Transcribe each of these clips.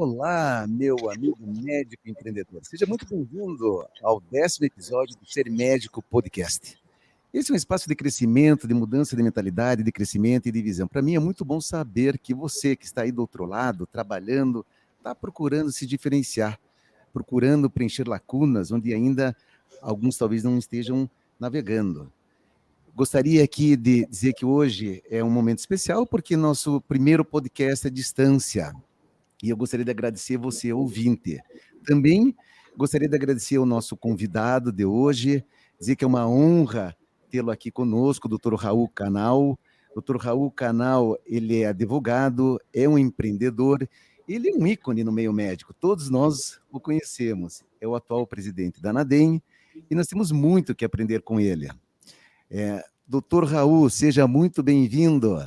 Olá, meu amigo médico empreendedor. Seja muito bem-vindo ao 10º episódio do Ser Médico Podcast. Esse é um espaço de crescimento, de mudança de mentalidade, de crescimento e de visão. Para mim é muito bom saber que você que está aí do outro lado, trabalhando, está procurando se diferenciar, procurando preencher lacunas onde ainda alguns talvez não estejam navegando. Gostaria aqui de dizer que hoje é um momento especial porque nosso primeiro podcast é à distância. E eu gostaria de agradecer você, ouvinte. Também gostaria de agradecer ao nosso convidado de hoje, dizer que é uma honra tê-lo aqui conosco, o Dr. Raul Canal. Dr. Raul Canal, ele é advogado, é um empreendedor, ele é um ícone no meio médico, todos nós o conhecemos. É o atual presidente da Anadem e nós temos muito que aprender com ele. Dr. Raul, seja muito bem-vindo.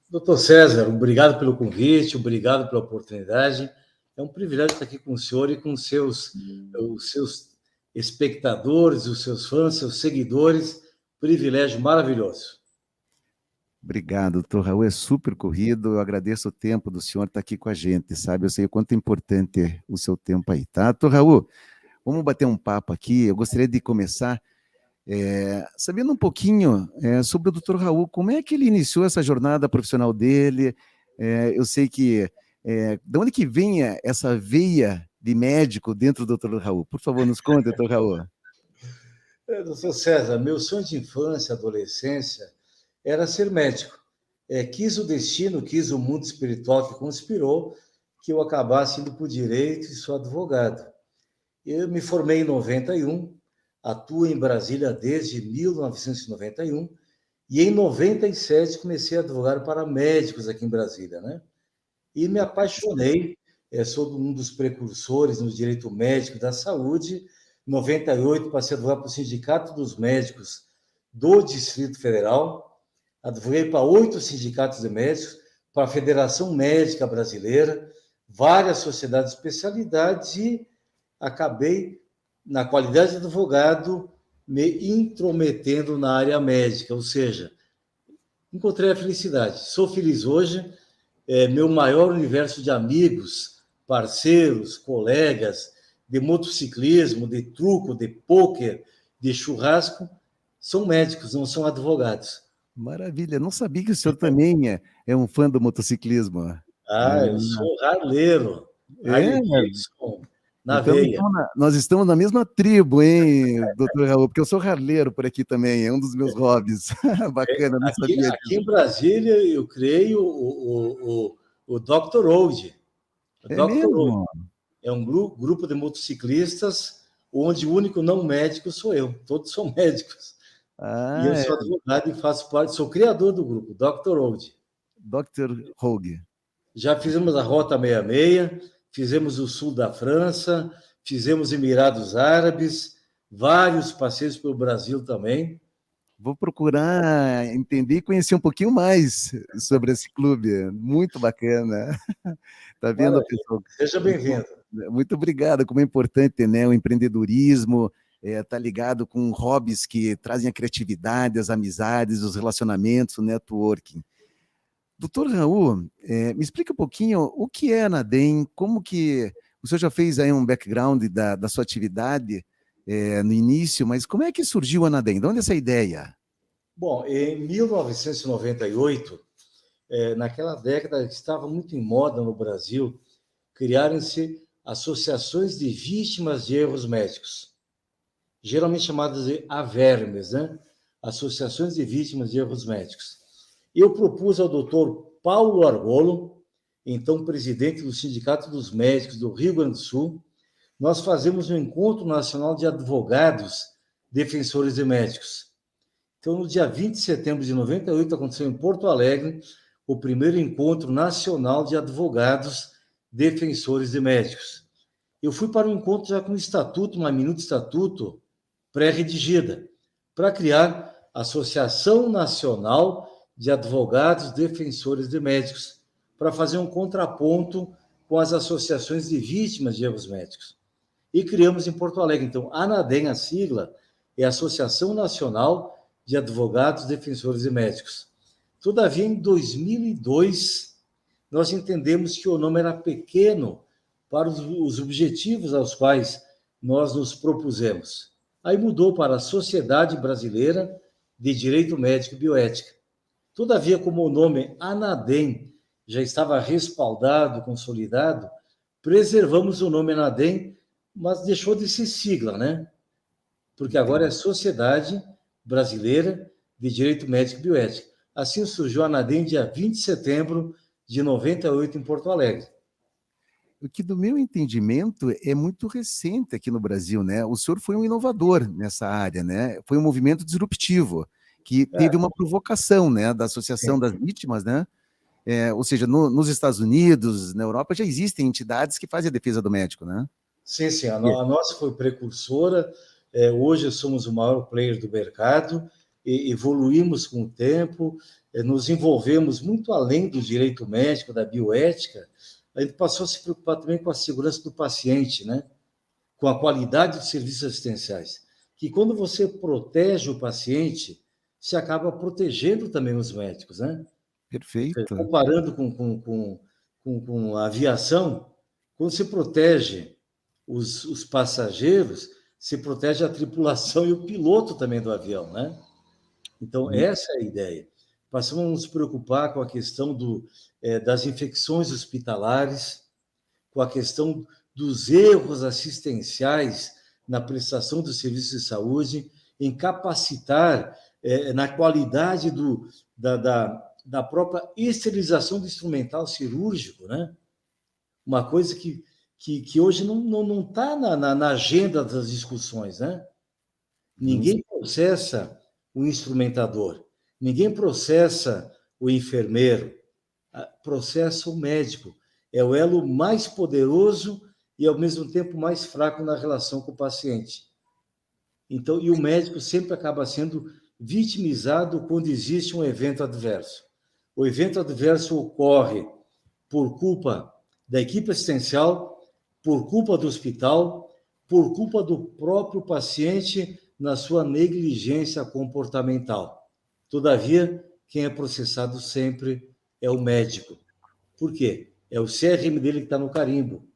Doutor César, obrigado pelo convite, obrigado pela oportunidade. É um privilégio estar aqui com o senhor e com os seus espectadores, os seus fãs, seus seguidores. Privilégio maravilhoso. Obrigado, doutor Raul, é super corrido, eu agradeço o tempo do senhor estar aqui com a gente, sabe? Eu sei o quanto é importante o seu tempo aí, tá? Doutor Raul, vamos bater um papo aqui, eu gostaria de começar sabendo um pouquinho sobre o doutor Raul, como é que ele iniciou essa jornada profissional dele? Eu sei que, de onde que vem essa veia de médico dentro do doutor Raul? Por favor, nos conte, doutor Raul. Doutor César, meu sonho de infância, adolescência, era ser médico. Quis o destino, quis o mundo espiritual que conspirou que eu acabasse indo para o direito e sou advogado. Eu me formei em 91, atuo em Brasília desde 1991 e em 97 comecei a advogar para médicos aqui em Brasília, né? E me apaixonei, sou um dos precursores no direito médico da saúde. Em 98 passei a advogar para o Sindicato dos Médicos do Distrito Federal, advoguei para 8 sindicatos de médicos, para a Federação Médica Brasileira, várias sociedades de especialidades e acabei, na qualidade de advogado, me intrometendo na área médica, ou seja, encontrei a felicidade. Sou feliz hoje, meu maior universo de amigos, parceiros, colegas, de motociclismo, de truco, de pôquer, de churrasco, são médicos, não são advogados. Maravilha, não sabia que o senhor também é um fã do motociclismo. Eu sou raleiro, Harley Davidson, na então, veia. nós estamos na mesma tribo, hein, doutor Raul? Porque eu sou raleiro por aqui também, é um dos meus hobbies. Bacana, não sabia disso. Aqui em Brasília, eu criei o Dr. Road. É mesmo? É um grupo de motociclistas onde o único não médico sou eu. Todos são médicos. E eu sou advogado e faço parte, sou criador do grupo, Dr. Road. Dr. Rogue. Já fizemos a Rota 66, fizemos o sul da França, fizemos Emirados Árabes, vários passeios pelo Brasil também. Vou procurar entender e conhecer um pouquinho mais sobre esse clube. Muito bacana. Tá vendo, pessoal? Seja bem-vindo. Muito obrigado. Como é importante, né? O empreendedorismo tá ligado com hobbies que trazem a criatividade, as amizades, os relacionamentos, o networking. Doutor Raul, me explica um pouquinho o que é a Anadem, como que o senhor já fez aí um background da sua atividade no início, mas como é que surgiu a Anadem? De onde é essa ideia? Bom, em 1998, naquela década que estava muito em moda no Brasil, criaram-se associações de vítimas de erros médicos, geralmente chamadas de AVERMES, né? Associações de Vítimas de Erros Médicos. Eu propus ao doutor Paulo Argolo, então presidente do Sindicato dos Médicos do Rio Grande do Sul, nós fazemos um encontro nacional de advogados defensores de médicos. Então, no dia 20 de setembro de 98, aconteceu em Porto Alegre o primeiro encontro nacional de advogados defensores de médicos. Eu fui para o encontro já com um estatuto, uma minuta de estatuto pré-redigida, para criar a Associação Nacional de Advogados Defensores de Médicos, para fazer um contraponto com as associações de vítimas de erros médicos. E criamos em Porto Alegre. Então, a ANADEM, a sigla, é a Associação Nacional de Advogados Defensores de Médicos. Todavia, em 2002, nós entendemos que o nome era pequeno para os objetivos aos quais nós nos propusemos. Aí mudou para a Sociedade Brasileira de Direito Médico e Bioética. Todavia, como o nome Anadem já estava respaldado, consolidado, preservamos o nome Anadem, mas deixou de ser sigla, né? Porque agora é Sociedade Brasileira de Direito Médico e Bioética. Assim surgiu a Anadem dia 20 de setembro de 98 em Porto Alegre. O que, do meu entendimento, é muito recente aqui no Brasil, né? O senhor foi um inovador nessa área, né? Foi um movimento disruptivo, que teve uma provocação, né, da Associação das Vítimas, né? Ou seja, nos Estados Unidos, na Europa, já existem entidades que fazem a defesa do médico, né? Sim, sim, a nossa foi precursora, hoje somos o maior player do mercado, evoluímos com o tempo, nos envolvemos muito além do direito médico, da bioética, a gente passou a se preocupar também com a segurança do paciente, né? Com a qualidade dos serviços assistenciais, que quando você protege o paciente, você acaba protegendo também os médicos, né? Perfeito. Comparando com a aviação, quando você protege os passageiros, se protege a tripulação e o piloto também do avião, né? Então, essa é a ideia. Passamos a nos preocupar com a questão das infecções hospitalares, com a questão dos erros assistenciais na prestação dos serviços de saúde, em capacitar na qualidade da própria esterilização do instrumental cirúrgico, né? Uma coisa que hoje não está na agenda das discussões, né? Ninguém processa o instrumentador, ninguém processa o enfermeiro, processa o médico. É o elo mais poderoso e, ao mesmo tempo, mais fraco na relação com o paciente. Então, e o médico sempre acaba sendo vitimizado quando existe um evento adverso. O evento adverso ocorre por culpa da equipe assistencial, por culpa do hospital, por culpa do próprio paciente na sua negligência comportamental. Todavia, quem é processado sempre é o médico. Por quê? É o CRM dele que está no carimbo.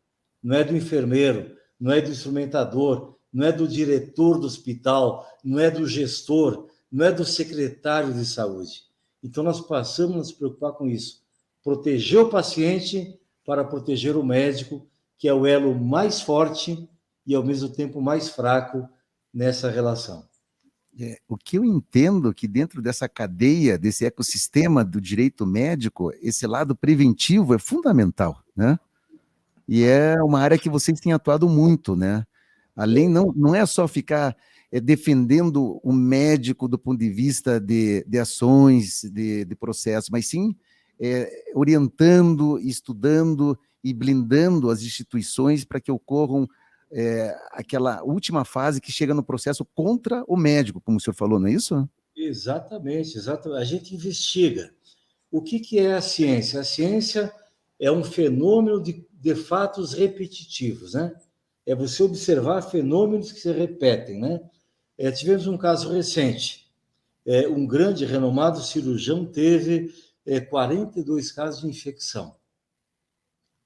Não é do enfermeiro, não é do instrumentador, não é do diretor do hospital, não é do gestor, não é do secretário de saúde. Então, nós passamos a nos preocupar com isso. Proteger o paciente para proteger o médico, que é o elo mais forte e, ao mesmo tempo, mais fraco nessa relação. O que eu entendo que dentro dessa cadeia, desse ecossistema do direito médico, esse lado preventivo é fundamental, né? E é uma área que vocês têm atuado muito, né? Além, não é só ficar defendendo o médico do ponto de vista de ações, de processos, mas sim orientando, estudando e blindando as instituições para que ocorram aquela última fase que chega no processo contra o médico, como o senhor falou, não é isso? Exatamente, exatamente. A gente investiga. O que é a ciência? A ciência é um fenômeno de fatos repetitivos, né? É você observar fenômenos que se repetem, né? Tivemos um caso recente. Um grande, renomado cirurgião teve 42 casos de infecção.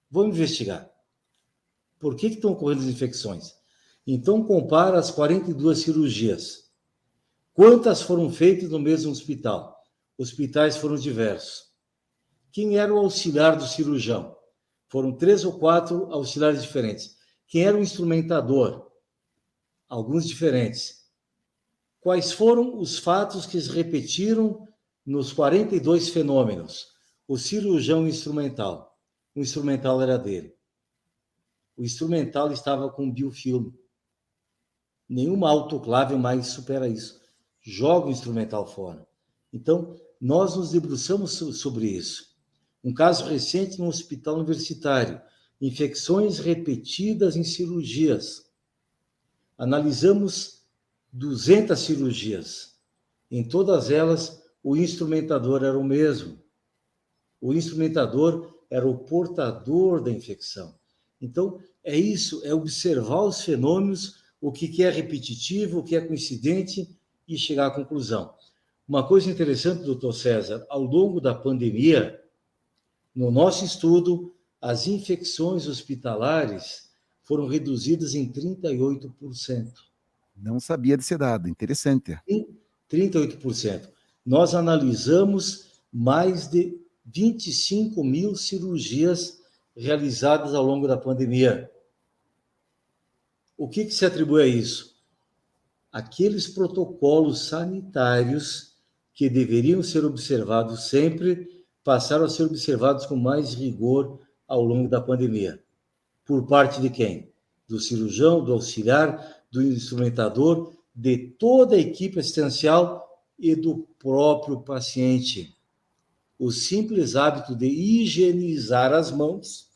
Vamos investigar. Por que estão ocorrendo as infecções? Então, compara as 42 cirurgias. Quantas foram feitas no mesmo hospital? Hospitais foram diversos. Quem era o auxiliar do cirurgião? Foram 3 ou 4 auxiliares diferentes. Quem era o instrumentador? Alguns diferentes. Quais foram os fatos que se repetiram nos 42 fenômenos? O cirurgião instrumental. O instrumental era dele. O instrumental estava com biofilme. Nenhuma autoclave mais supera isso. Joga o instrumental fora. Então, nós nos debruçamos sobre isso. Um caso recente no hospital universitário. Infecções repetidas em cirurgias. Analisamos 200 cirurgias. Em todas elas, o instrumentador era o mesmo. O instrumentador era o portador da infecção. Então, é isso, é observar os fenômenos, o que é repetitivo, o que é coincidente e chegar à conclusão. Uma coisa interessante, doutor César, ao longo da pandemia, No nosso estudo, as infecções hospitalares foram reduzidas em 38%. Não sabia desse dado, interessante. 38%. Nós analisamos mais de 25 mil cirurgias realizadas ao longo da pandemia. O que se atribui a isso? Aqueles protocolos sanitários que deveriam ser observados sempre passaram a ser observados com mais rigor ao longo da pandemia. Por parte de quem? Do cirurgião, do auxiliar, do instrumentador, de toda a equipe assistencial e do próprio paciente. O simples hábito de higienizar as mãos,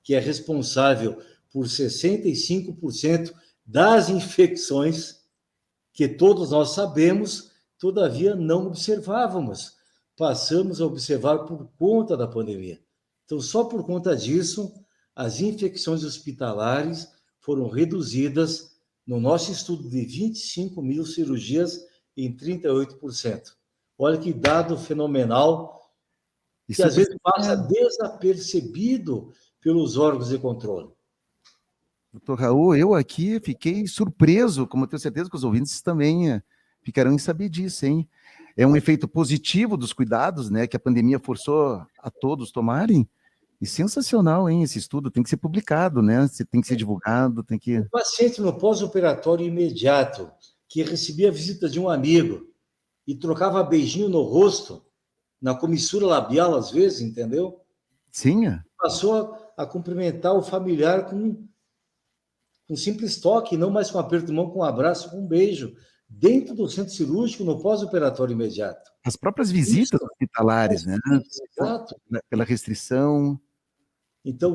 que é responsável por 65% das infecções que todos nós sabemos, todavia não observávamos. Passamos a observar por conta da pandemia. Então, só por conta disso, as infecções hospitalares foram reduzidas, no nosso estudo de 25 mil cirurgias, em 38%. Olha que dado fenomenal, que às vezes passa desapercebido pelos órgãos de controle. Doutor Raul, eu aqui fiquei surpreso, como eu tenho certeza que os ouvintes também ficarão em saber disso, hein? É um efeito positivo dos cuidados, né, que a pandemia forçou a todos tomarem. E sensacional, hein? Esse estudo tem que ser publicado, né? Tem que ser divulgado, tem que... O paciente no pós-operatório imediato, que recebia a visita de um amigo e trocava beijinho no rosto, na comissura labial, às vezes, entendeu? Sim. Passou a cumprimentar o familiar com um simples toque, não mais com um aperto de mão, com um abraço, com um beijo, dentro do centro cirúrgico, no pós-operatório imediato. As próprias visitas hospitalares, né? Exato. Pela restrição. Então,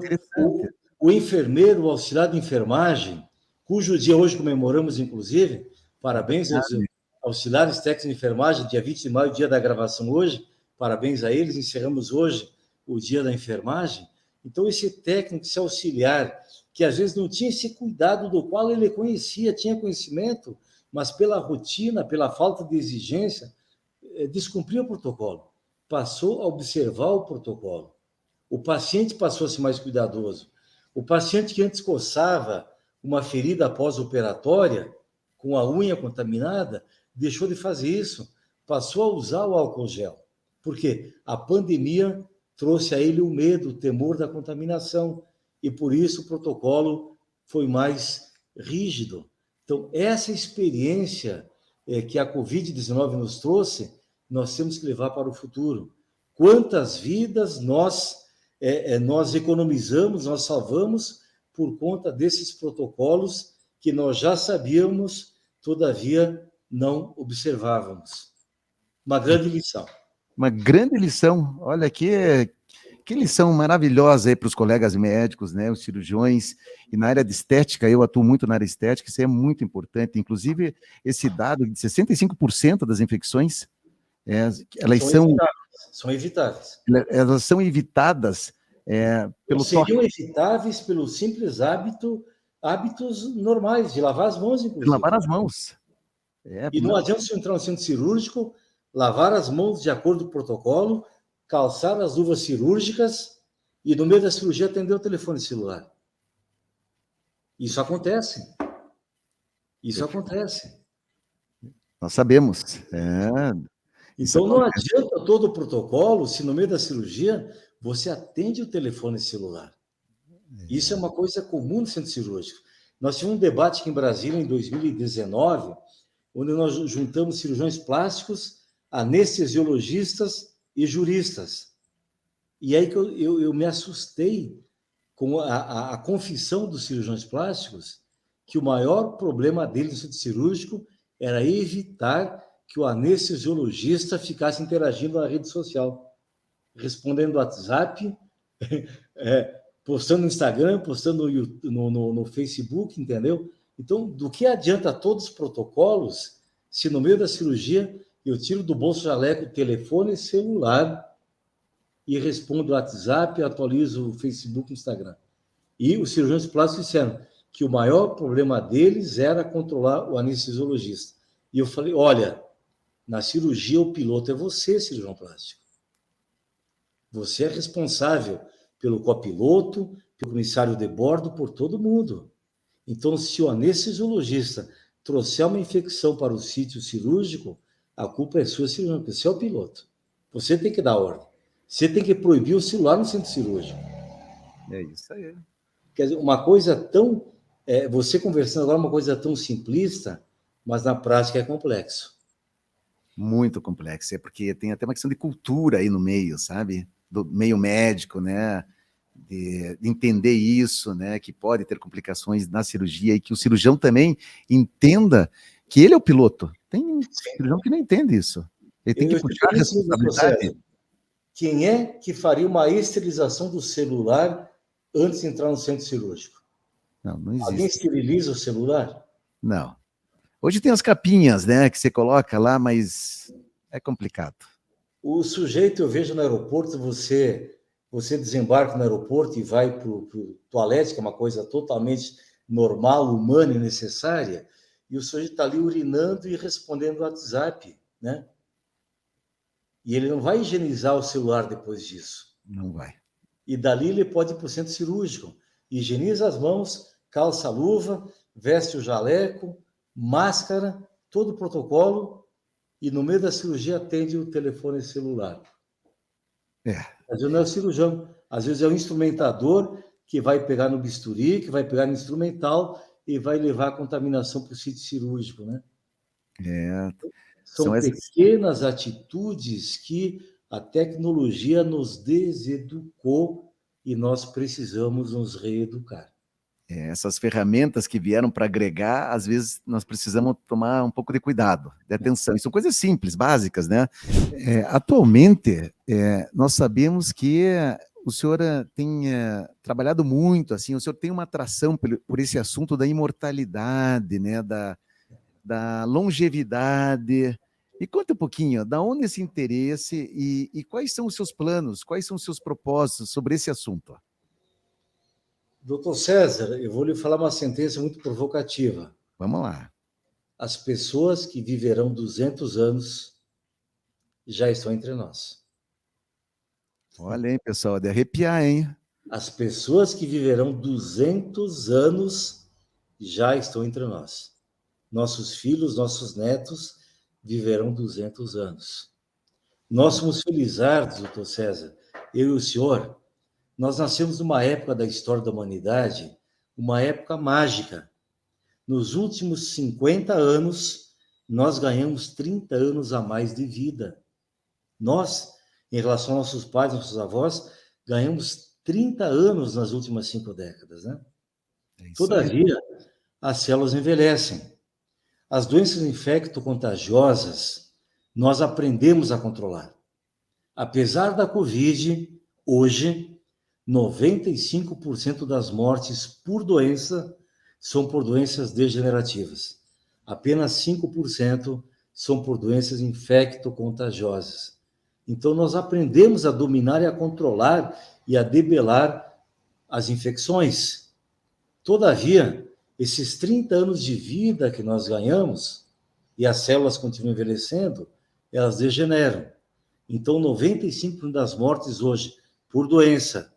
o enfermeiro, o auxiliar de enfermagem, cujo dia hoje comemoramos, inclusive, parabéns aos auxiliares técnicos de enfermagem, dia 20 de maio, dia da gravação hoje, parabéns a eles, encerramos hoje o dia da enfermagem. Então, esse técnico, esse auxiliar, que às vezes não tinha esse cuidado do qual ele conhecia, tinha conhecimento, mas pela rotina, pela falta de exigência, descumpria o protocolo, passou a observar o protocolo. O paciente passou a ser mais cuidadoso. O paciente que antes coçava uma ferida pós-operatória, com a unha contaminada, deixou de fazer isso, passou a usar o álcool gel. Por quê? A pandemia trouxe a ele o medo, o temor da contaminação, e por isso o protocolo foi mais rígido. Então, essa experiência que a Covid-19 nos trouxe, nós temos que levar para o futuro. Quantas vidas nós economizamos, nós salvamos por conta desses protocolos que nós já sabíamos, todavia não observávamos. Uma grande lição. Uma grande lição. Olha que lição maravilhosa aí para os colegas médicos, né, os cirurgiões, e na área de estética, eu atuo muito na área estética, isso é muito importante, inclusive esse dado de 65% das infecções, elas são evitáveis. Elas são evitadas pelo seriam evitáveis pelo simples hábitos normais, de lavar as mãos, inclusive. De lavar as mãos. E não adianta você entrar no centro cirúrgico, lavar as mãos de acordo com o protocolo, calçar as luvas cirúrgicas e, no meio da cirurgia, atender o telefone celular. Isso acontece. Isso acontece. Nós sabemos. Então, não adianta todo o protocolo se, no meio da cirurgia, você atende o telefone celular. Isso é uma coisa comum no centro cirúrgico. Nós tivemos um debate aqui em Brasília, em 2019, onde nós juntamos cirurgiões plásticos, anestesiologistas e juristas. E aí que eu me assustei com a confissão dos cirurgiões plásticos que o maior problema deles no centro cirúrgico era evitar que o anestesiologista ficasse interagindo na rede social, respondendo no WhatsApp, postando no Instagram, postando no Facebook, entendeu? Então, do que adianta todos os protocolos se no meio da cirurgia eu tiro do bolso jaleco o telefone celular e respondo o WhatsApp, atualizo o Facebook e o Instagram? E os cirurgiões plásticos disseram que o maior problema deles era controlar o anestesiologista. E eu falei, olha, na cirurgia o piloto é você, cirurgião plástico. Você é responsável pelo copiloto, pelo comissário de bordo, por todo mundo. Então, se o anestesiologista trouxer uma infecção para o sítio cirúrgico, a culpa é sua, cirurgião, você é o piloto. Você tem que dar ordem. Você tem que proibir o celular no centro cirúrgico. É isso aí. Quer dizer, uma coisa tão... você conversando agora, uma coisa tão simplista, mas na prática é complexo. Muito complexo, porque tem até uma questão de cultura aí no meio, sabe? Do meio médico, né? De entender isso, né? Que pode ter complicações na cirurgia e que o cirurgião também entenda que ele é o piloto. Tem cirurgião que não entende isso. Ele tem que puxar a responsabilidade. Quem é que faria uma esterilização do celular antes de entrar no centro cirúrgico? Não existe. Alguém esteriliza o celular? Não. Hoje tem as capinhas, né, que você coloca lá, mas é complicado. O sujeito, eu vejo no aeroporto, você desembarca no aeroporto e vai para o toalete, que é uma coisa totalmente normal, humana e necessária, e o sujeito está ali urinando e respondendo o WhatsApp, né? E ele não vai higienizar o celular depois disso. Não vai. E dali ele pode ir para o centro cirúrgico. Higieniza as mãos, calça a luva, veste o jaleco, máscara, todo o protocolo, e no meio da cirurgia atende o telefone celular. Às vezes não é o cirurgião, às vezes é o instrumentador que vai pegar no bisturi, que vai pegar no instrumental e vai levar a contaminação para o sítio cirúrgico, né? São pequenas atitudes que a tecnologia nos deseducou e nós precisamos nos reeducar. Essas ferramentas que vieram para agregar, às vezes nós precisamos tomar um pouco de cuidado, de atenção. E são coisas simples, básicas, né? Atualmente, nós sabemos que o senhor tem trabalhado muito, assim, o senhor tem uma atração por esse assunto da imortalidade, né? Da longevidade. E conta um pouquinho, da onde esse interesse e quais são os seus planos, quais são os seus propósitos sobre esse assunto? Doutor César, eu vou lhe falar uma sentença muito provocativa. Vamos lá. As pessoas que viverão 200 anos já estão entre nós. Olha, hein, pessoal, de arrepiar, hein? As pessoas que viverão 200 anos já estão entre nós. Nossos filhos, nossos netos viverão 200 anos. Nós somos felizardos, doutor César, eu e o senhor, nós nascemos numa época da história da humanidade, uma época mágica. Nos últimos 50 anos, nós ganhamos 30 anos a mais de vida. Nós, em relação aos nossos pais, nossos avós, ganhamos 30 anos nas últimas 5 décadas, né? Todavia, as células envelhecem. As doenças infecto-contagiosas, nós aprendemos a controlar. Apesar da Covid, hoje, 95% das mortes por doença são por doenças degenerativas. Apenas 5% são por doenças infecto-contagiosas. Então, nós aprendemos a dominar e a controlar e a debelar as infecções. Todavia, esses 30 anos de vida que nós ganhamos, e as células continuam envelhecendo, elas degeneram. Então, 95% das mortes hoje por doença,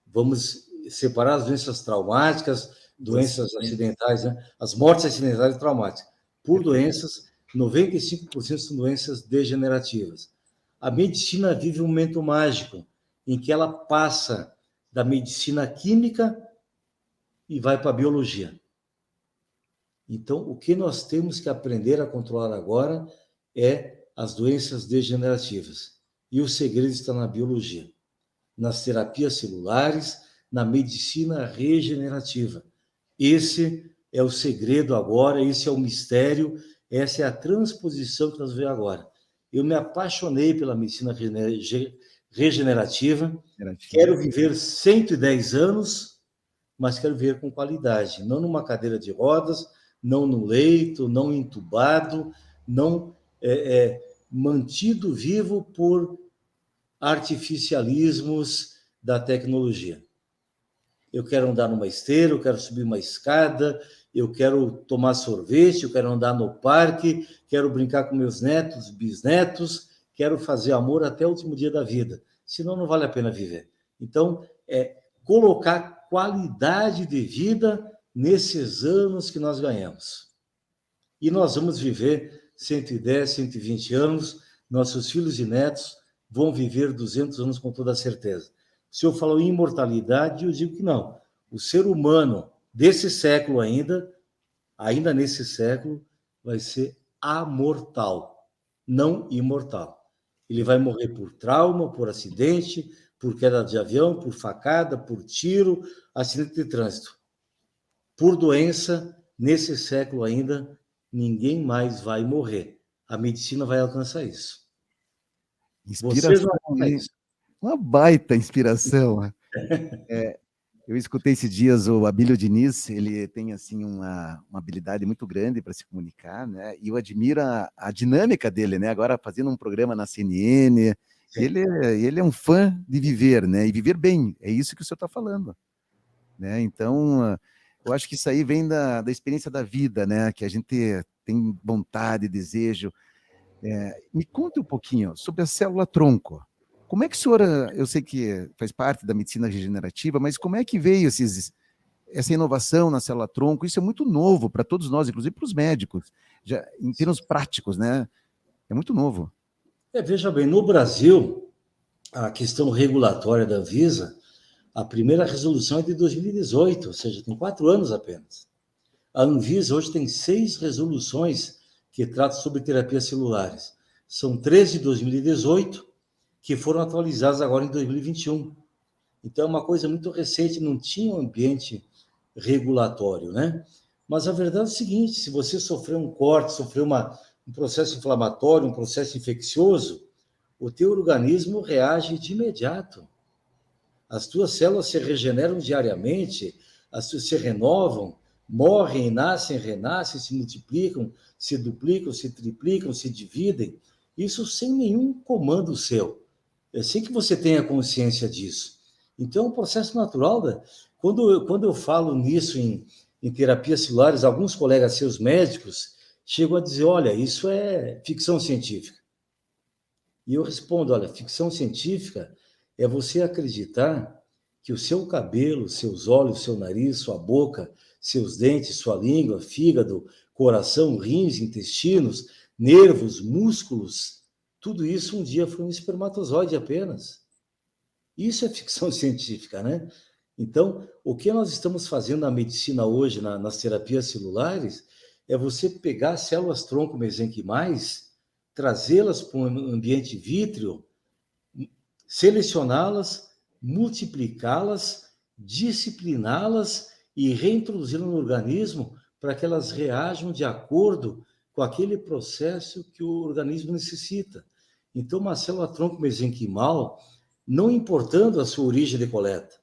vamos separar as doenças traumáticas, doenças acidentais, né? As mortes acidentais e traumáticas. Por doenças, 95% são doenças degenerativas. A medicina vive um momento mágico, em que ela passa da medicina química e vai para a biologia. Então, o que nós temos que aprender a controlar agora é as doenças degenerativas. E o segredo está na biologia, nas terapias celulares, na medicina regenerativa. Esse é o segredo agora, esse é o mistério, essa é a transposição que nós vemos agora. Eu me apaixonei pela medicina regenerativa, quero viver 110 anos, mas quero viver com qualidade, não numa cadeira de rodas, não no leito, não entubado, não mantido vivo por artificialismos da tecnologia. Eu quero andar numa esteira, eu quero subir uma escada, eu quero tomar sorvete, eu quero andar no parque, quero brincar com meus netos, bisnetos, quero fazer amor até o último dia da vida. senão não vale a pena viver. Então, colocar qualidade de vida nesses anos que nós ganhamos. E nós vamos viver 110, 120 anos, nossos filhos e netos vão viver 200 anos com toda certeza. Se eu falo em imortalidade, eu digo que não. O ser humano desse século ainda nesse século, vai ser amortal, não imortal. Ele vai morrer por trauma, por acidente, por queda de avião, por facada, por tiro, acidente de trânsito. Por doença, nesse século ainda, ninguém mais vai morrer. A medicina vai alcançar isso. Vocês vão alcançar isso. Uma baita inspiração. Eu escutei esses dias o Abílio Diniz, ele tem assim uma habilidade muito grande para se comunicar, né? E eu admiro a dinâmica dele, né? Agora fazendo um programa na CNN, ele é um fã de viver, né? E viver bem, é isso que o senhor está falando, né? Então, eu acho que isso aí vem da experiência da vida, né? Que a gente tem vontade, desejo. Me conte um pouquinho sobre a célula-tronco. Como é que o senhor, eu sei que faz parte da medicina regenerativa, mas como é que veio essa inovação na célula-tronco? Isso é muito novo para todos nós, inclusive para os médicos, já, em termos práticos, né? É muito novo. Veja bem, no Brasil, a questão regulatória da Anvisa, a primeira resolução é de 2018, ou seja, tem 4 anos apenas. A Anvisa hoje tem 6 resoluções que tratam sobre terapias celulares. São 3 de 2018, que foram atualizadas agora em 2021. Então, é uma coisa muito recente, não tinha um ambiente regulatório, né? Mas a verdade é o seguinte, se você sofreu um corte, sofreu um processo inflamatório, um processo infeccioso, o teu organismo reage de imediato. As tuas células se regeneram diariamente, se renovam, morrem, nascem, renascem, se multiplicam, se duplicam, se triplicam, se dividem. Isso sem nenhum comando seu. É assim que você tenha consciência disso. Então, é um processo natural. Quando eu falo nisso em terapias celulares, alguns colegas seus médicos chegam a dizer, olha, isso é ficção científica. E eu respondo, olha, ficção científica é você acreditar que o seu cabelo, seus olhos, seu nariz, sua boca, seus dentes, sua língua, fígado, coração, rins, intestinos, nervos, músculos, tudo isso um dia foi um espermatozoide apenas. Isso é ficção científica, né? Então, o que nós estamos fazendo na medicina hoje, nas terapias celulares, é você pegar células-tronco mesenquimais, trazê-las para um ambiente vítreo, selecioná-las, multiplicá-las, discipliná-las e reintroduzi-las no organismo para que elas reajam de acordo com aquele processo que o organismo necessita. Então, uma célula-tronco mesenquimal, não importando a sua origem de coleta,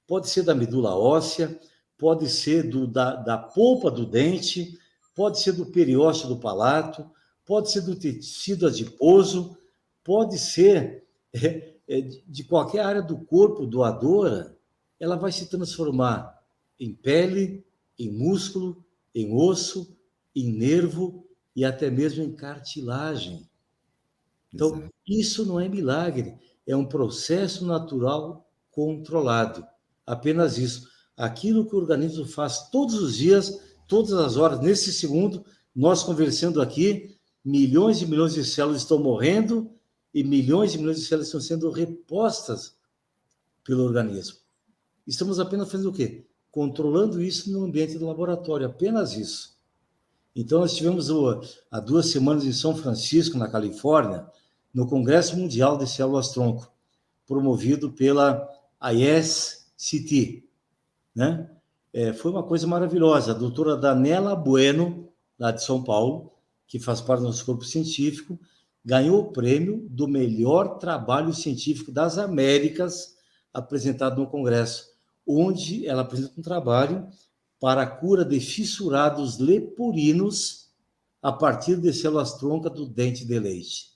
pode ser da medula óssea, pode ser da polpa do dente, pode ser do periósteo do palato, pode ser do tecido adiposo, pode ser de qualquer área do corpo doadora, ela vai se transformar em pele, em músculo, em osso, em nervo e até mesmo em cartilagem. Então, exato, isso não é milagre, é um processo natural controlado. Apenas isso. Aquilo que o organismo faz todos os dias, todas as horas, nesse segundo, nós conversando aqui, milhões e milhões de células estão morrendo e milhões de células estão sendo repostas pelo organismo. Estamos apenas fazendo o quê? Controlando isso no ambiente do laboratório, apenas isso. Então, nós tivemos há 2 semanas em São Francisco, na Califórnia, no Congresso Mundial de Células-Tronco, promovido pela ISCT, né? Foi uma coisa maravilhosa. A doutora Daniela Bueno, lá de São Paulo, que faz parte do nosso corpo científico, ganhou o prêmio do melhor trabalho científico das Américas apresentado no Congresso, onde ela apresenta um trabalho para a cura de fissurados leporinos a partir de células-tronco do dente de leite.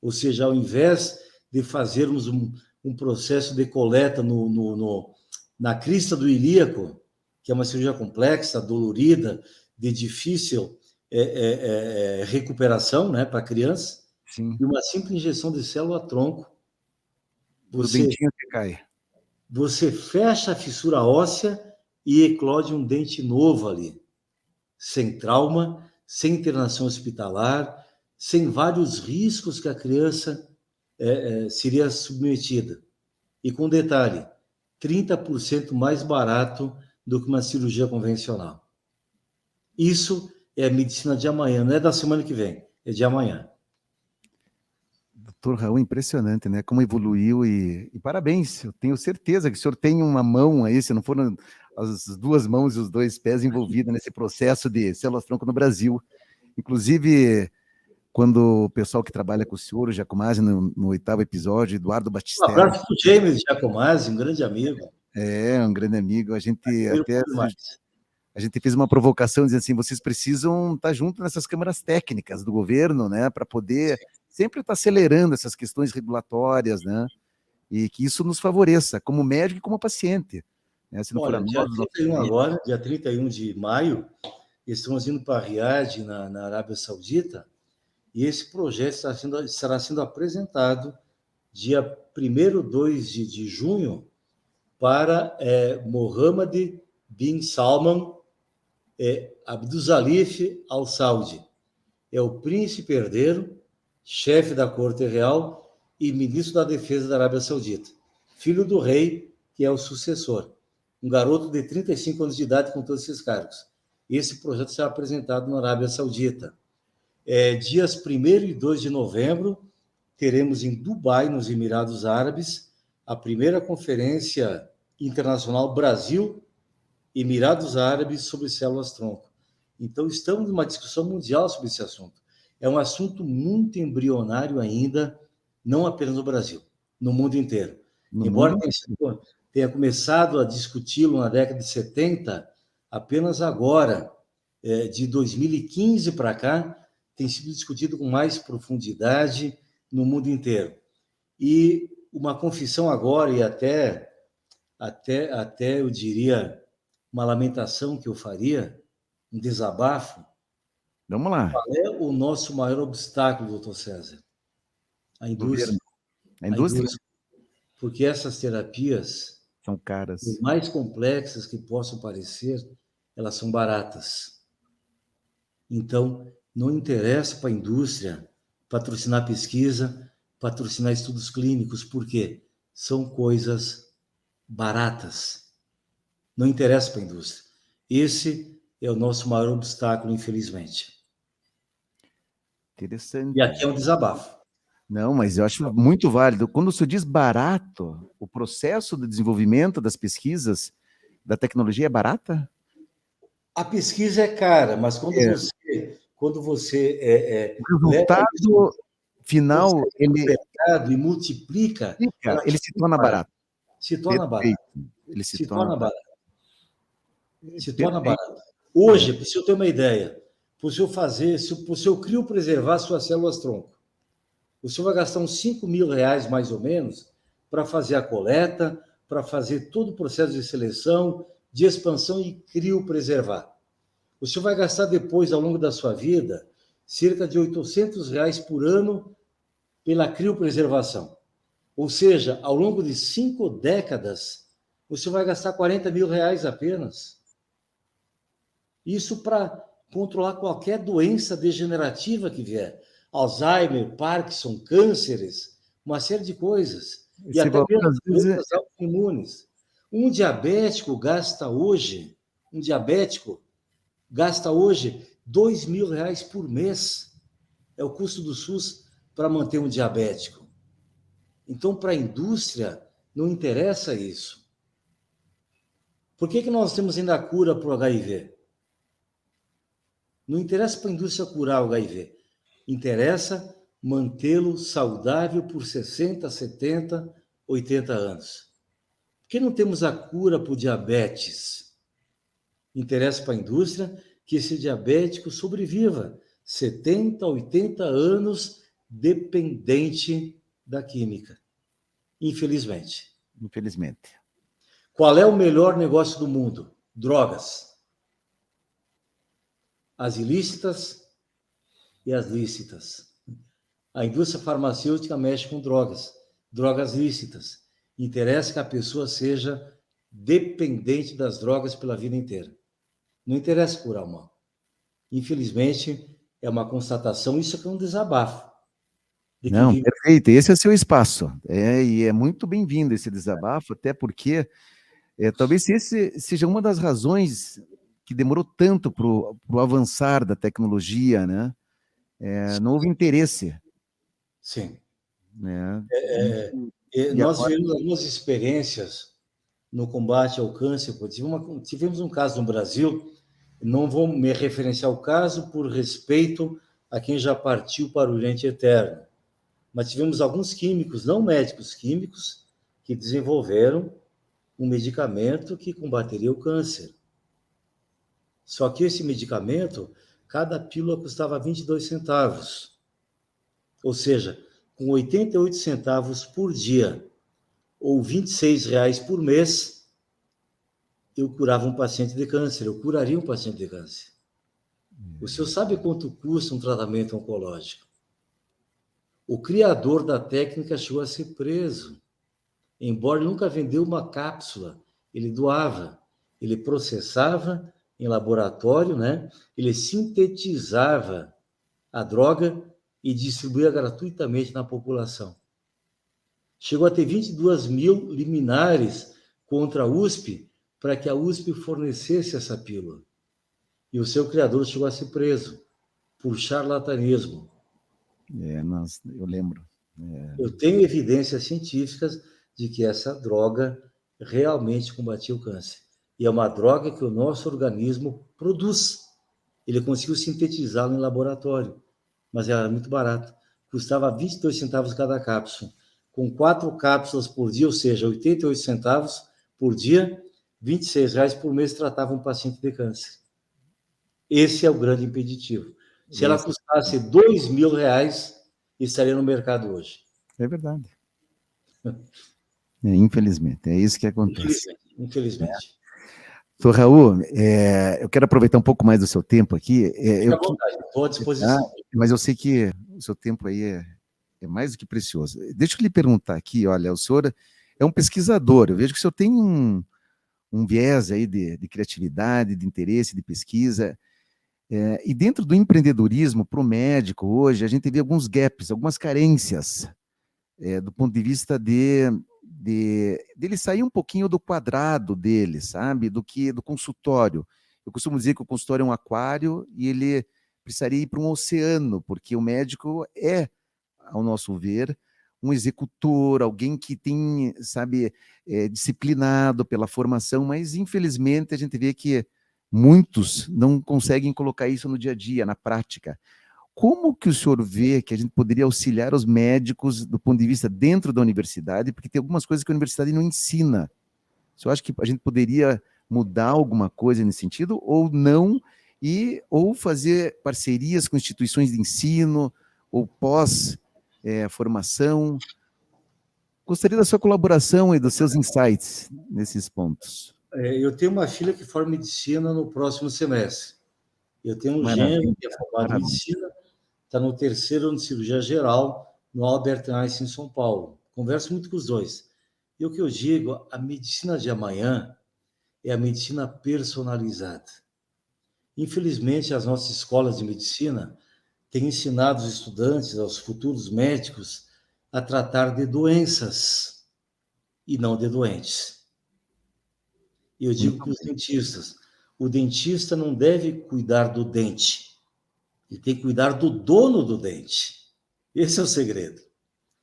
Ou seja, ao invés de fazermos um processo de coleta na crista do ilíaco, que é uma cirurgia complexa, dolorida, de difícil recuperação, né, para a criança, sim, e uma simples injeção de célula-tronco Do dentinho que cai. Você fecha a fissura óssea e eclode um dente novo ali, sem trauma, sem internação hospitalar, sem vários riscos que a criança seria submetida. E com detalhe, 30% mais barato do que uma cirurgia convencional. Isso é a medicina de amanhã, não é da semana que vem, é de amanhã. Doutor Raul, impressionante, né? Como evoluiu e parabéns. Eu tenho certeza que o senhor tem uma mão aí, se não foram as duas mãos e os dois pés envolvidos nesse processo de células-tronco no Brasil. Inclusive, quando o pessoal que trabalha com o senhor, o Giacomazzi, no 8º episódio, Eduardo Um Battistelli. abraço para o James Giacomazzi, um grande amigo. Um grande amigo. A gente fez uma Demais. provocação dizendo assim, vocês precisam estar junto nessas câmaras técnicas do governo, né, para poder sempre estar acelerando essas questões regulatórias, né, e que isso nos favoreça, como médico e como paciente. Né, se não for Olha, a nós, dia os nossos 31 filhos. agora, dia 31 de maio, estamos indo para Riad, na Arábia Saudita, e esse projeto estará sendo apresentado dia 1º, 2 de junho para Mohammed bin Salman Abdulzalif Al Saud. É o príncipe herdeiro, chefe da corte real e ministro da defesa da Arábia Saudita. Filho do rei, que é o sucessor. Um garoto de 35 anos de idade com todos esses cargos. Esse projeto será apresentado na Arábia Saudita. Dias 1º e 2 de novembro, teremos em Dubai, nos Emirados Árabes, a primeira conferência internacional Brasil Emirados Árabes sobre células-tronco. Então, estamos numa discussão mundial sobre esse assunto. É um assunto muito embrionário ainda, não apenas no Brasil, no mundo inteiro. Embora tenha começado a discuti-lo na década de 70, apenas agora, de 2015 para cá, tem sido discutido com mais profundidade no mundo inteiro. E uma confissão agora, e até eu diria, uma lamentação que eu faria, um desabafo. Vamos lá. Qual é o nosso maior obstáculo, doutor César? A indústria. A indústria? Porque essas terapias, são caras. Por mais complexas que possam parecer, elas são baratas. Então, não interessa para a indústria patrocinar pesquisa, patrocinar estudos clínicos, porque são coisas baratas. Não interessa para a indústria. Esse é o nosso maior obstáculo, infelizmente. Interessante. E aqui é um desabafo. Não, mas eu acho muito válido. Quando o senhor diz barato, o processo de desenvolvimento das pesquisas, da tecnologia é barata? A pesquisa é cara, mas quando você o resultado final, ele mercado e multiplica, ele se torna barato. Se torna barato. Ele se torna barato. Se torna barato. Hoje, para você ter uma ideia, para o senhor criopreservar suas células-tronco, o senhor vai gastar uns R$5.000, mais ou menos, para fazer a coleta, para fazer todo o processo de seleção, de expansão e criopreservar. O senhor vai gastar depois, ao longo da sua vida, cerca de R$800 por ano pela criopreservação. Ou seja, ao longo de 5 décadas, o senhor vai gastar R$40.000 apenas. Isso para controlar qualquer doença degenerativa que vier. Alzheimer, Parkinson, cânceres, uma série de coisas. E até mesmo doenças autoimunes. Um diabético gasta hoje R$2.000 por mês. É o custo do SUS para manter um diabético. Então, para a indústria, não interessa isso. Por que nós temos ainda a cura para o HIV? Não interessa para a indústria curar o HIV. Interessa mantê-lo saudável por 60, 70, 80 anos. Por que não temos a cura para o diabetes? Interessa para a indústria que esse diabético sobreviva 70, 80 anos dependente da química. Infelizmente. Qual é o melhor negócio do mundo? Drogas. As ilícitas e as lícitas. A indústria farmacêutica mexe com drogas lícitas. Interessa que a pessoa seja dependente das drogas pela vida inteira. Não interessa curar o mal. Infelizmente, é uma constatação, isso aqui é um desabafo. De quem Não, vive... perfeito. Esse é o seu espaço. E é muito bem-vindo esse desabafo, até porque talvez esse seja uma das razões que demorou tanto para o avançar da tecnologia, né? Não houve interesse, Sim. né? E Nós agora, vivemos algumas experiências no combate ao câncer. Tivemos um caso no Brasil, não vou me referenciar ao caso por respeito a quem já partiu para o Oriente Eterno, mas tivemos alguns químicos, não médicos, químicos, que desenvolveram um medicamento que combateria o câncer. Só que esse medicamento, cada pílula custava 22 centavos. Ou seja, com 88 centavos por dia, ou R$ 26 por mês, eu curava um paciente de câncer, eu curaria um paciente de câncer. O senhor sabe quanto custa um tratamento oncológico? O criador da técnica chegou a ser preso. Embora ele nunca vendeu uma cápsula, ele doava, ele processava em laboratório, né? Ele sintetizava a droga e distribuía gratuitamente na população. Chegou a ter 22 mil liminares contra a USP para que a USP fornecesse essa pílula. E o seu criador chegou a ser preso por charlatanismo. eu lembro. Eu tenho evidências científicas de que essa droga realmente combatia o câncer. E é uma droga que o nosso organismo produz. Ele conseguiu sintetizá-la em laboratório, mas ela era muito barata. Custava 22 centavos cada cápsula. Com 4 cápsulas por dia, ou seja, 88 centavos por dia, R$ 26 por mês tratava um paciente de câncer. Esse é o grande impeditivo. Se ela custasse R$ 2.000, estaria no mercado hoje. É verdade. Infelizmente, é isso que acontece. Infelizmente. Então, Raul, eu quero aproveitar um pouco mais do seu tempo aqui. Fique à vontade, estou à disposição. Mas eu sei que o seu tempo aí é mais do que precioso. Deixa eu lhe perguntar aqui, olha, o senhor é um pesquisador, eu vejo que o senhor tem um viés aí de criatividade, de interesse, de pesquisa, e dentro do empreendedorismo, para o médico hoje, a gente vê alguns gaps, algumas carências, do ponto de vista dele sair um pouquinho do quadrado dele, sabe? Do consultório. Eu costumo dizer que o consultório é um aquário e ele precisaria ir para um oceano, porque o médico é, ao nosso ver, um executor, alguém que tem, sabe, disciplinado pela formação, mas infelizmente a gente vê que muitos não conseguem colocar isso no dia a dia, na prática. Como que o senhor vê que a gente poderia auxiliar os médicos do ponto de vista dentro da universidade, porque tem algumas coisas que a universidade não ensina. O senhor acha que a gente poderia mudar alguma coisa nesse sentido, ou não, ou fazer parcerias com instituições de ensino, ou pós-formação? Gostaria da sua colaboração e dos seus insights nesses pontos. Eu tenho uma filha que forma medicina no próximo semestre. Eu tenho um genro que é formado em medicina, está no 3º ano de cirurgia geral, no Albert Einstein, em São Paulo. Converso muito com os dois. E o que eu digo, a medicina de amanhã é a medicina personalizada. Infelizmente, as nossas escolas de medicina têm ensinado os estudantes, aos futuros médicos, a tratar de doenças e não de doentes. E eu digo para os dentistas, o dentista não deve cuidar do dente, ele tem que cuidar do dono do dente. Esse é o segredo.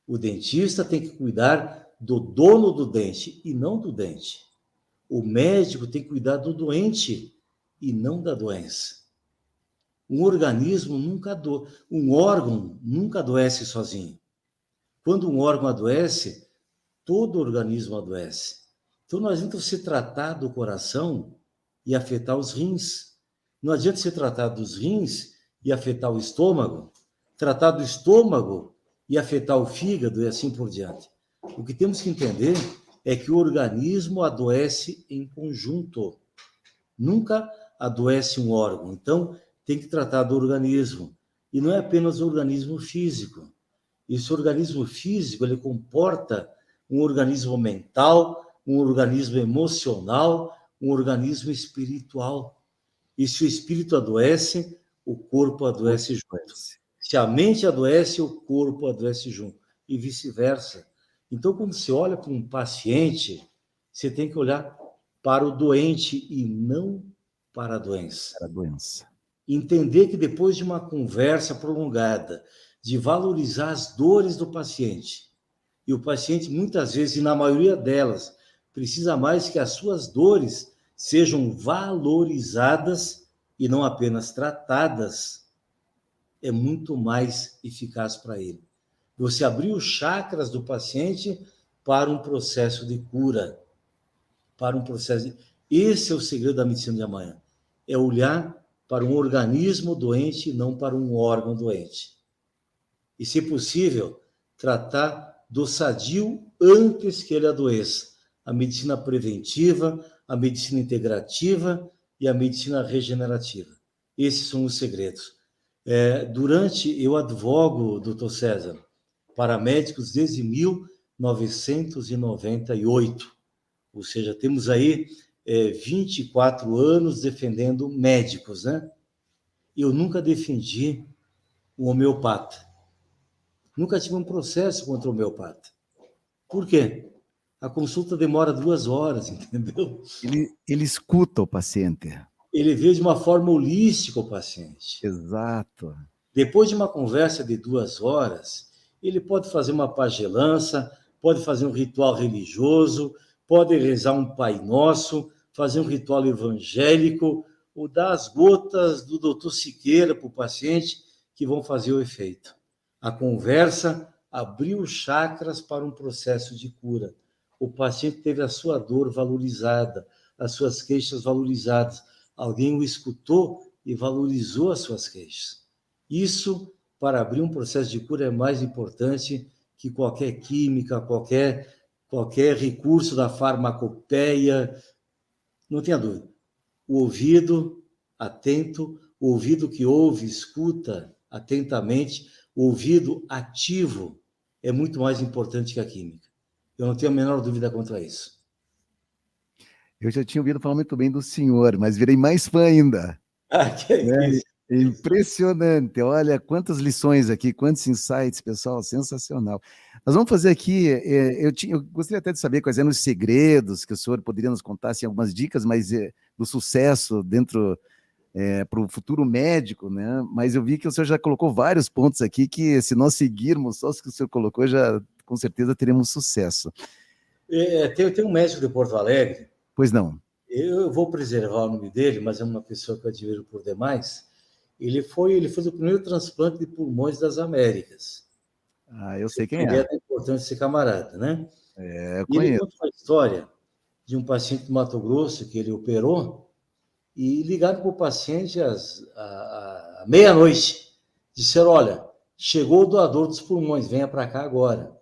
O dentista tem que cuidar do dono do dente e não do dente. O médico tem que cuidar do doente e não da doença. Um órgão nunca adoece sozinho. Quando um órgão adoece, todo o organismo adoece. Então não adianta você tratar do coração e afetar os rins. Não adianta você tratar dos rins e afetar o estômago, tratar do estômago e afetar o fígado e assim por diante. O que temos que entender é que o organismo adoece em conjunto. Nunca adoece um órgão. Então, tem que tratar do organismo. E não é apenas o organismo físico. Esse organismo físico, ele comporta um organismo mental, um organismo emocional, um organismo espiritual. E se o espírito adoece, o corpo adoece junto. Se a mente adoece, o corpo adoece junto. E vice-versa. Então, quando você olha para um paciente, você tem que olhar para o doente e não para a doença. Para a doença. Entender que depois de uma conversa prolongada, de valorizar as dores do paciente, e o paciente, muitas vezes, e na maioria delas, precisa mais que as suas dores sejam valorizadas e não apenas tratadas, é muito mais eficaz para ele. Você abrir os chakras do paciente para um processo de cura, para um processo de... Esse é o segredo da medicina de amanhã, é olhar para um organismo doente e não para um órgão doente. E, se possível, tratar do sadio antes que ele adoeça. A medicina preventiva, a medicina integrativa e a medicina regenerativa. Esses são os segredos. Eu advogo, doutor César, para médicos desde 1998. Ou seja, temos aí 24 anos defendendo médicos, né? Eu nunca defendi o homeopata. Nunca tive um processo contra o homeopata. Por quê? A consulta demora 2 horas, entendeu? Ele escuta o paciente. Ele vê de uma forma holística o paciente. Exato. Depois de uma conversa de 2 horas, ele pode fazer uma pagelança, pode fazer um ritual religioso, pode rezar um Pai Nosso, fazer um ritual evangélico, ou dar as gotas do doutor Siqueira para o paciente, que vão fazer o efeito. A conversa abriu chakras para um processo de cura. O paciente teve a sua dor valorizada, as suas queixas valorizadas. Alguém o escutou e valorizou as suas queixas. Isso, para abrir um processo de cura, é mais importante que qualquer química, qualquer recurso da farmacopeia. Não tenha dúvida. O ouvido atento, o ouvido que ouve, escuta atentamente, o ouvido ativo é muito mais importante que a química. Eu não tenho a menor dúvida quanto a isso. Eu já tinha ouvido falar muito bem do senhor, mas virei mais fã ainda. Que isso. Impressionante. Olha, quantas lições aqui, quantos insights, pessoal, sensacional. Nós vamos fazer aqui, eu gostaria até de saber quais eram os segredos que o senhor poderia nos contar, assim, algumas dicas, mas do sucesso dentro para o futuro médico, né? Mas eu vi que o senhor já colocou vários pontos aqui que, se nós seguirmos só os que o senhor colocou, já com certeza teremos sucesso. Tem um médico de Porto Alegre. Pois não. Eu vou preservar o nome dele, mas é uma pessoa que eu admiro por demais. Ele fez o primeiro transplante de pulmões das Américas. Eu sei quem Ele é. é importante desse camarada, né? Eu E ele conheço. conta uma história de um paciente do Mato Grosso que ele operou e ligaram para o paciente à meia-noite. Disseram, olha, chegou o doador dos pulmões, venha para cá agora.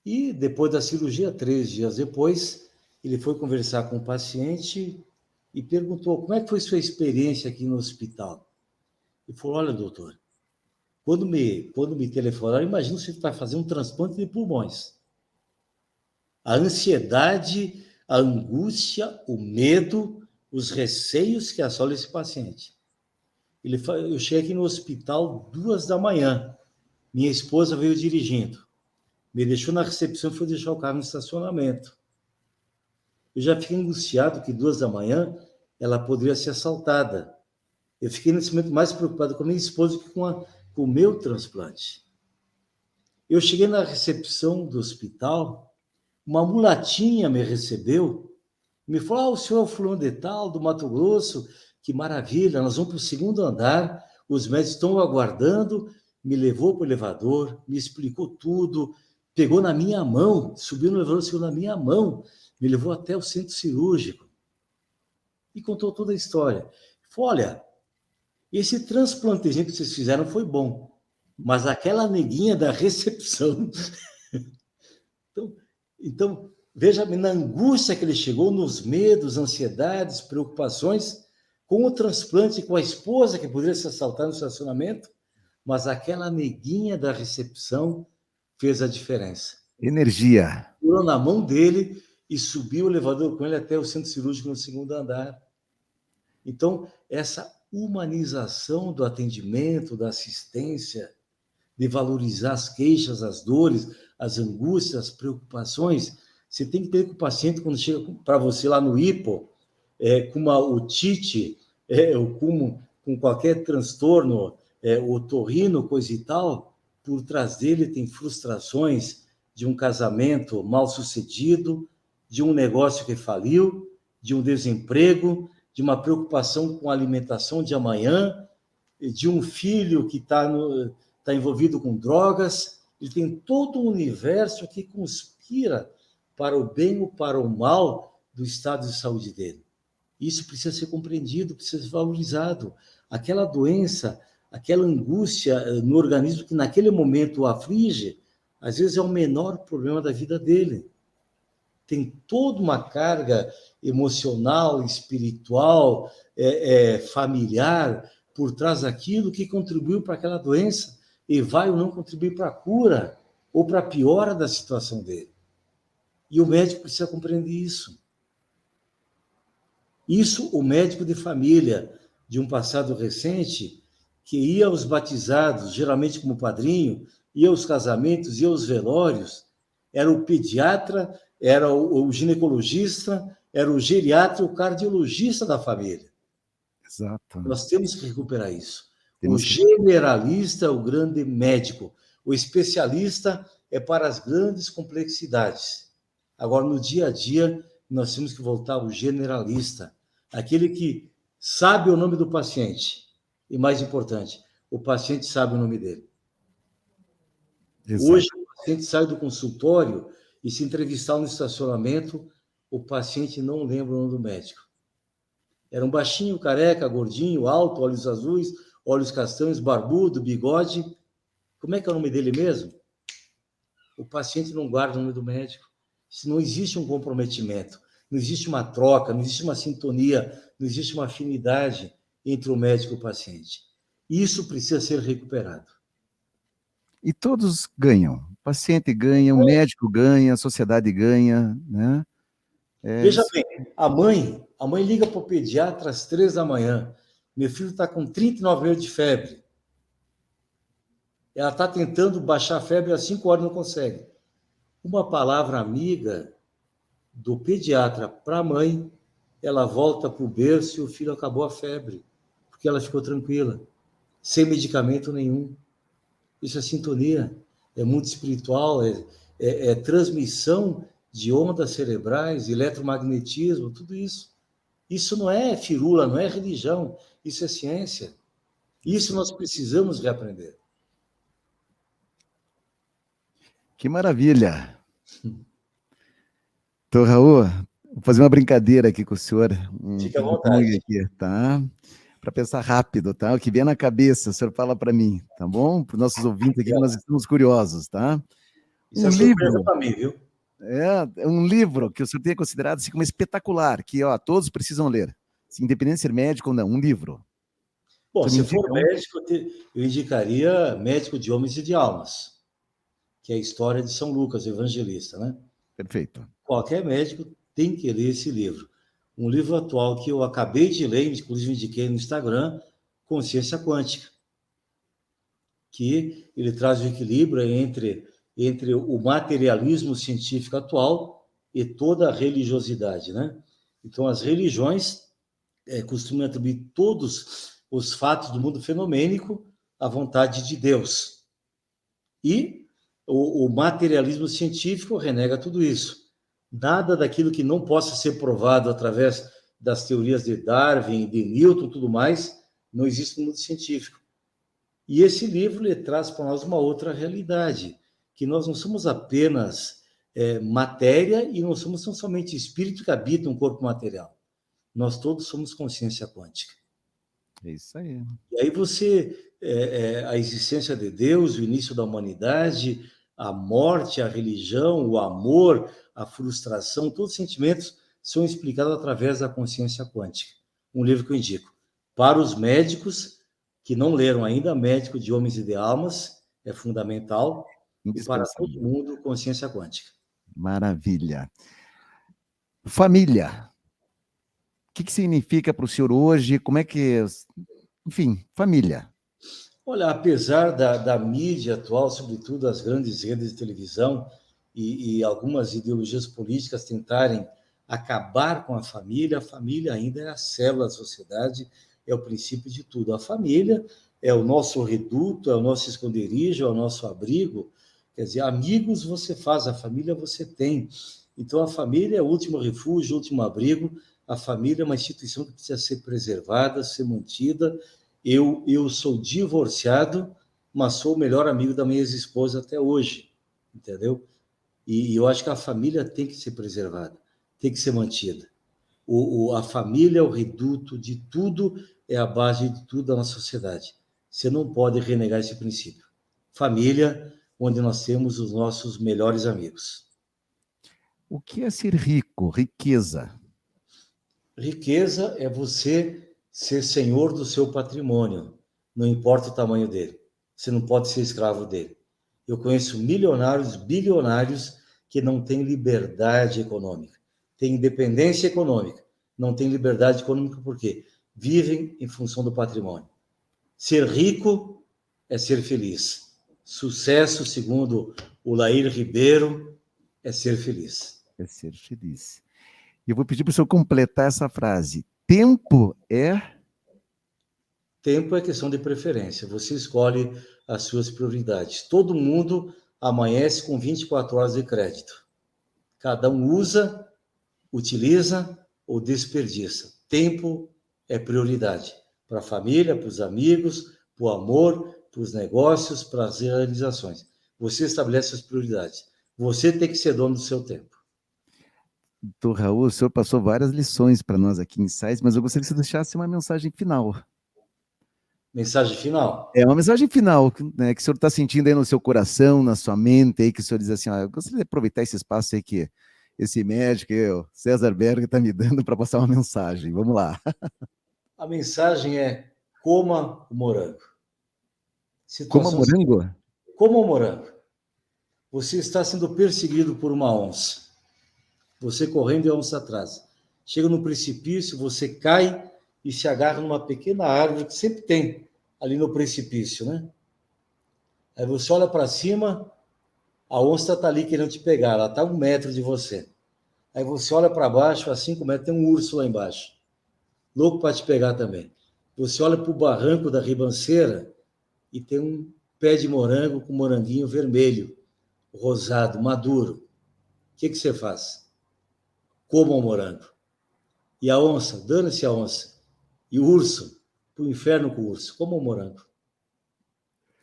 E depois da cirurgia, 3 dias depois, ele foi conversar com o paciente e perguntou, como é que foi sua experiência aqui no hospital? Ele falou, olha, doutor, quando me telefonaram, imagina você vai fazer um transplante de pulmões. A ansiedade, a angústia, o medo, os receios que assolam esse paciente. Eu cheguei aqui no hospital 2 da manhã. Minha esposa veio dirigindo. Me deixou na recepção e foi deixar o carro no estacionamento. Eu já fiquei angustiado que 2 da manhã ela poderia ser assaltada. Eu fiquei nesse momento mais preocupado com a minha esposa que com o meu transplante. Eu cheguei na recepção do hospital, uma mulatinha me recebeu, me falou, o senhor é o fulano de tal, do Mato Grosso, que maravilha, nós vamos para o 2º andar, os médicos estão aguardando, me levou para o elevador, me explicou tudo, pegou na minha mão, subiu no elevador, segurou na minha mão, me levou até o centro cirúrgico e contou toda a história. Falou, olha, esse transplantezinho que vocês fizeram foi bom, mas aquela neguinha da recepção... Então, veja na angústia que ele chegou, nos medos, ansiedades, preocupações, com o transplante, com a esposa que poderia se assaltar no estacionamento, mas aquela neguinha da recepção fez a diferença. Energia. Pulou na mão dele e subiu o elevador com ele até o centro cirúrgico no 2º andar. Então, essa humanização do atendimento, da assistência, de valorizar as queixas, as dores, as angústias, as preocupações. Você tem que ter com o paciente, quando chega para você lá no hipo, com uma otite, ou com qualquer transtorno, otorrino, coisa e tal, por trás dele tem frustrações de um casamento mal sucedido, de um negócio que faliu, de um desemprego, de uma preocupação com a alimentação de amanhã, de um filho que está envolvido com drogas. Ele tem todo um universo que conspira para o bem ou para o mal do estado de saúde dele. Isso precisa ser compreendido, precisa ser valorizado. Aquela doença, aquela angústia no organismo que naquele momento o aflige, às vezes é o menor problema da vida dele. Tem toda uma carga emocional, espiritual, familiar, por trás daquilo que contribuiu para aquela doença e vai ou não contribuir para a cura ou para a piora da situação dele. E o médico precisa compreender isso. Isso, o médico de família de um passado recente, que ia aos batizados, geralmente como padrinho, ia aos casamentos, ia aos velórios, era o pediatra, era o ginecologista, era o geriatra, o cardiologista da família. Exato. Nós temos que recuperar isso. O generalista é o grande médico. O especialista é para as grandes complexidades. Agora, no dia a dia, nós temos que voltar ao generalista, aquele que sabe o nome do paciente. E, mais importante, o paciente sabe o nome dele. Exato. Hoje, o paciente sai do consultório e, se entrevistar no estacionamento, o paciente não lembra o nome do médico. Era um baixinho, careca, gordinho, alto, olhos azuis, olhos castanhos, barbudo, bigode. Como é que é o nome dele mesmo? O paciente não guarda o nome do médico. Se não existe um comprometimento, não existe uma troca, não existe uma sintonia, não existe uma afinidade entre o médico e o paciente. Isso precisa ser recuperado. E todos ganham. O paciente ganha, o médico ganha, a sociedade ganha, né? Veja bem, a mãe liga para o pediatra às 3 da manhã. Meu filho está com 39 graus de febre. Ela está tentando baixar a febre às 5 horas, não consegue. Uma palavra amiga do pediatra para a mãe, ela volta para o berço e o filho acabou a febre, porque ela ficou tranquila, sem medicamento nenhum. Isso é sintonia, é mundo espiritual, é transmissão de ondas cerebrais, eletromagnetismo, tudo isso. Isso não é firula, não é religião, isso é ciência. Isso nós precisamos reaprender. Que maravilha! Então, Raul, vou fazer uma brincadeira aqui com o senhor. Fique à vontade. Aqui, tá? Para pensar rápido, tá? O que vier na cabeça, o senhor fala para mim, tá bom? Para os nossos ouvintes aqui, que nós estamos curiosos, tá? Isso é surpresa para mim, viu? É um livro que o senhor tenha considerado assim, como espetacular, que todos precisam ler, independente de ser médico ou não, um livro. Bom, se for médico, eu indicaria Médico de Homens e de Almas, que é a história de São Lucas, o evangelista, né? Perfeito. Qualquer médico tem que ler esse livro. Um livro atual que eu acabei de ler, inclusive indiquei no Instagram, Consciência Quântica, que ele traz o equilíbrio entre o materialismo científico atual e toda a religiosidade, né? Então, as religiões costumam atribuir todos os fatos do mundo fenomênico à vontade de Deus. E o materialismo científico renega tudo isso. Nada daquilo que não possa ser provado através das teorias de Darwin, de Newton, tudo mais, não existe no mundo científico. E esse livro ele traz para nós uma outra realidade, que nós não somos apenas matéria e não somos tão somente espírito que habita um corpo material. Nós todos somos consciência quântica. É isso aí. E aí a existência de Deus, o início da humanidade, a morte, a religião, o amor, a frustração, todos os sentimentos são explicados através da consciência quântica. Um livro que eu indico. Para os médicos que não leram ainda, Médico de Homens e de Almas, é fundamental. e para Indispensável. todo mundo, consciência quântica. Maravilha. Família. O que significa para o senhor hoje? Como é que... Enfim, família. Olha, apesar da mídia atual, sobretudo as grandes redes de televisão e algumas ideologias políticas tentarem acabar com a família ainda é a célula da sociedade, é o princípio de tudo. A família é o nosso reduto, é o nosso esconderijo, é o nosso abrigo. Quer dizer, amigos você faz, a família você tem. Então, a família é o último refúgio, o último abrigo. A família é uma instituição que precisa ser preservada, ser mantida. Eu sou divorciado, mas sou o melhor amigo da minha ex-esposa até hoje, entendeu? E eu acho que a família tem que ser preservada, tem que ser mantida. A família é o reduto de tudo, é a base de tudo da nossa sociedade. Você não pode renegar esse princípio. Família, onde nós temos os nossos melhores amigos. O que é ser rico? Riqueza. Riqueza é você ser senhor do seu patrimônio, não importa o tamanho dele. Você não pode ser escravo dele. Eu conheço milionários, bilionários que não têm liberdade econômica, têm independência econômica, não têm liberdade econômica porque vivem em função do patrimônio. Ser rico é ser feliz. Sucesso, segundo o Lair Ribeiro, é ser feliz. É ser feliz. E eu vou pedir para o senhor completar essa frase. Tempo é... Tempo é questão de preferência. Você escolhe as suas prioridades. Todo mundo amanhece com 24 horas de crédito. Cada um usa, utiliza ou desperdiça. Tempo é prioridade para a família, para os amigos, para o amor, para os negócios, para as realizações. Você estabelece as prioridades. Você tem que ser dono do seu tempo. Doutor Raul, o senhor passou várias lições para nós aqui em Sais, mas eu gostaria que você deixasse uma mensagem final. Mensagem final. É uma mensagem final, né, que o senhor está sentindo aí no seu coração, na sua mente, aí, que o senhor diz assim, eu gostaria de aproveitar esse espaço aí que esse médico, o César Berg, está me dando para passar uma mensagem. Vamos lá. A mensagem é: coma o morango. Coma Situação: morango? coma o morango. Você está sendo perseguido por uma onça. Você correndo e a onça atrás. Chega no precipício, você cai e se agarra numa pequena árvore que sempre tem ali no precipício, né? Aí você olha para cima, a onça está ali querendo te pegar, ela está a 1 metro de você. Aí você olha para baixo, a 5 metros, tem um urso lá embaixo, louco para te pegar também. Você olha para o barranco da ribanceira e tem um pé de morango com moranguinho vermelho, rosado, maduro. O que você faz? Coma o morango. E a onça, dane-se a onça. E o urso, para o inferno com o urso, coma o morango.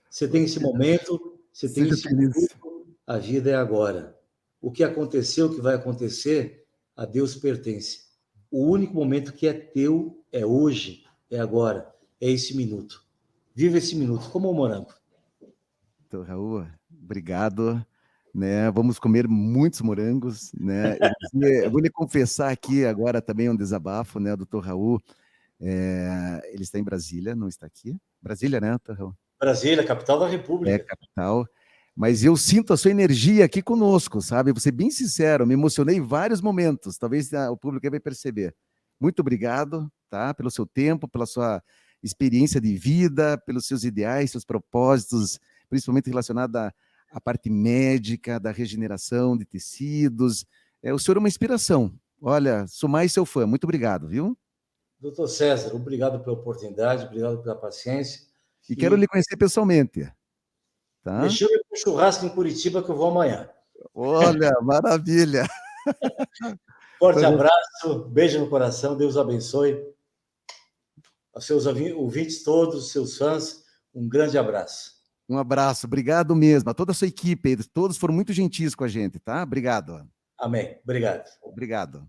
Você tem esse momento, você tem Seja esse feliz. minuto, a vida é agora. O que aconteceu, o que vai acontecer, a Deus pertence. O único momento que é teu é hoje, é agora, é esse minuto. Viva esse minuto, coma o morango. Doutor Raul, obrigado. Né, vamos comer muitos morangos, né? Eu vou lhe confessar aqui agora também um desabafo, né? O doutor Raul, ele está em Brasília, não está aqui. Brasília, né, doutor Raul? Brasília, capital da É, República. capital. Mas eu sinto a sua energia aqui conosco, sabe? Vou ser bem sincero, me emocionei em vários momentos. Talvez o público vai perceber. Muito obrigado, tá? Pelo seu tempo, pela sua experiência de vida, pelos seus ideais, seus propósitos, principalmente relacionado à parte médica, da regeneração de tecidos. O senhor é uma inspiração. Olha, sou mais seu fã. Muito obrigado, viu? Doutor César, obrigado pela oportunidade, obrigado pela paciência. E quero lhe conhecer pessoalmente. Tá? Me chame para um churrasco em Curitiba que eu vou amanhã. Olha, maravilha. Forte abraço, beijo no coração, Deus abençoe. Aos seus ouvintes todos, seus fãs, um grande abraço. Um abraço, obrigado mesmo. A toda a sua equipe, todos foram muito gentis com a gente, tá? Obrigado. Amém. Obrigado. Obrigado.